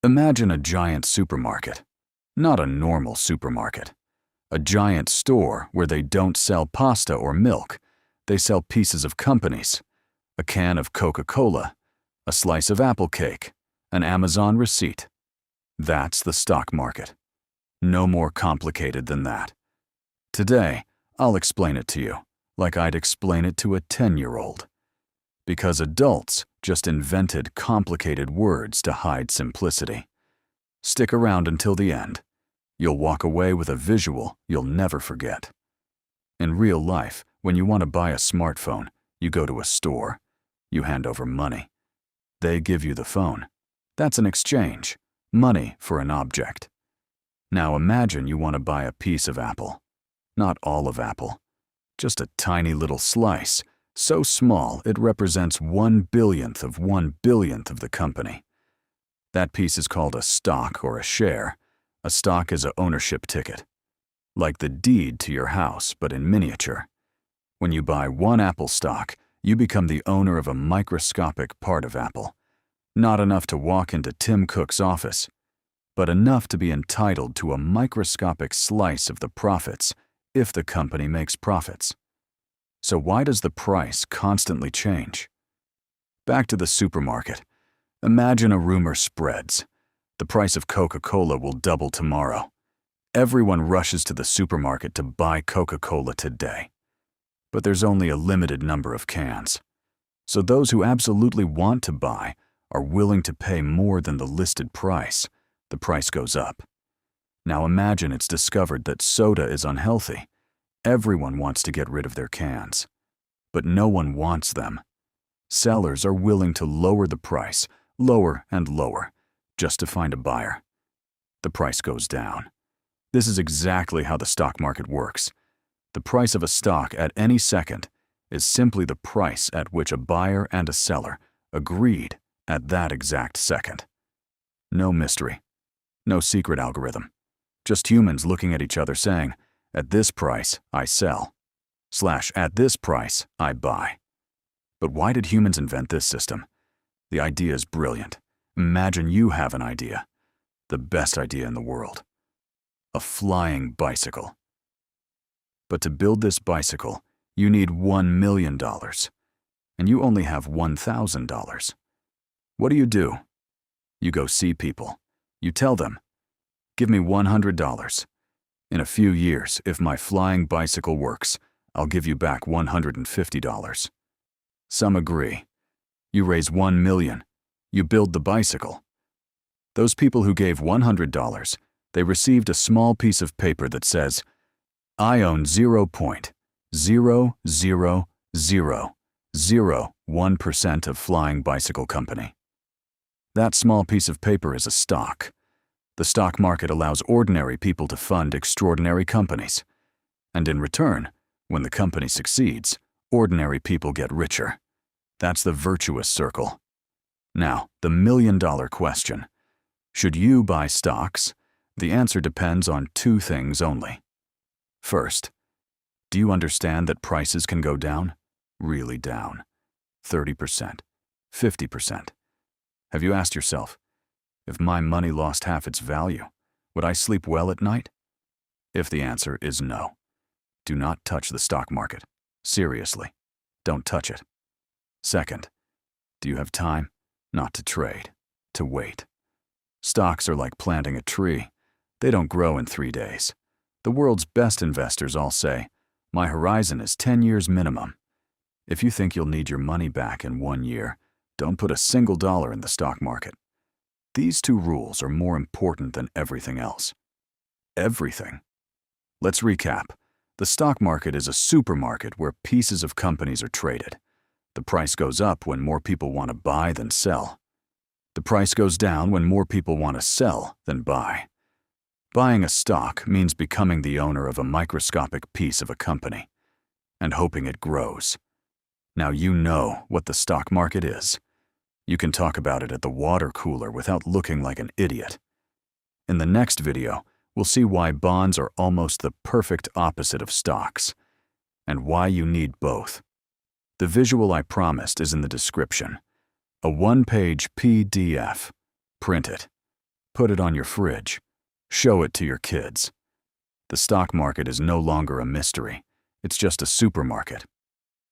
Imagine a giant supermarket. Not a normal supermarket. A giant store where they don't sell pasta or milk. They sell pieces of companies. A can of Coca-Cola. A slice of apple cake. An Amazon receipt. That's the stock market. No more complicated than that. Today, I'll explain it to you, like I'd explain it to a 10-year-old. Because adults just invented complicated words to hide simplicity. Stick around until the end. You'll walk away with a visual you'll never forget. In real life, when you want to buy a smartphone, you go to a store. You hand over money. They give you the phone. That's an exchange. Money for an object. Now imagine you want to buy a piece of apple. Not all of apple. Just a tiny little slice, so small it represents 1/1000th of 1/100000th of the company. That piece is called a stock or a share. A stock is an ownership ticket. Like the deed to your house, but in miniature. When you buy one Apple stock, you become the owner of a microscopic part of Apple. Not enough to walk into Tim Cook's office, but enough to be entitled to a microscopic slice of the profits if the company makes profits. So why does the price constantly change? Back to the supermarket. Imagine a rumor spreads. The price of Coca-Cola will double tomorrow. Everyone rushes to the supermarket to buy Coca-Cola today. But there's only a limited number of cans. So those who absolutely want to buy are willing to pay more than the listed price. The price goes up. Now imagine it's discovered that soda is unhealthy. Everyone wants to get rid of their cans. But no one wants them. Sellers are willing to lower the price, lower and lower, just to find a buyer. The price goes down. This is exactly how the stock market works. The price of a stock at any second is simply the price at which a buyer and a seller agreed at that exact second. No mystery. No secret algorithm. Just humans looking at each other saying, at this price, I sell. / at this price, I buy. But why did humans invent this system? The idea is brilliant. Imagine you have an idea. The best idea in the world. A flying bicycle. But to build this bicycle, you need $1 million. And you only have $1,000. What do? You go see people. You tell them, give me $100. In a few years, if my flying bicycle works, I'll give you back $150. Some agree. You raise $1 million. You build the bicycle. Those people who gave $100, they received a small piece of paper that says, I own 0.00001% of Flying Bicycle Company. That small piece of paper is a stock. The stock market allows ordinary people to fund extraordinary companies. And in return, when the company succeeds, ordinary people get richer. That's the virtuous circle. Now, the million-dollar question. Should you buy stocks? The answer depends on two things only. First, do you understand that prices can go down? Really down. 30%, 50%. Have you asked yourself, if my money lost half its value, would I sleep well at night? If the answer is no, do not touch the stock market. Seriously, don't touch it. Second, do you have time? Not to trade, to wait. Stocks are like planting a tree. They don't grow in 3 days. The world's best investors all say, my horizon is 10 years minimum. If you think you'll need your money back in 1 year, don't put a single dollar in the stock market. These two rules are more important than everything else. Everything. Let's recap. The stock market is a supermarket where pieces of companies are traded. The price goes up when more people want to buy than sell. The price goes down when more people want to sell than buy. Buying a stock means becoming the owner of a microscopic piece of a company and hoping it grows. Now you know what the stock market is. You can talk about it at the water cooler without looking like an idiot. In the next video, we'll see why bonds are almost the perfect opposite of stocks and why you need both. The visual I promised is in the description. A one-page PDF. Print it. Put it on your fridge. Show it to your kids. The stock market is no longer a mystery. It's just a supermarket.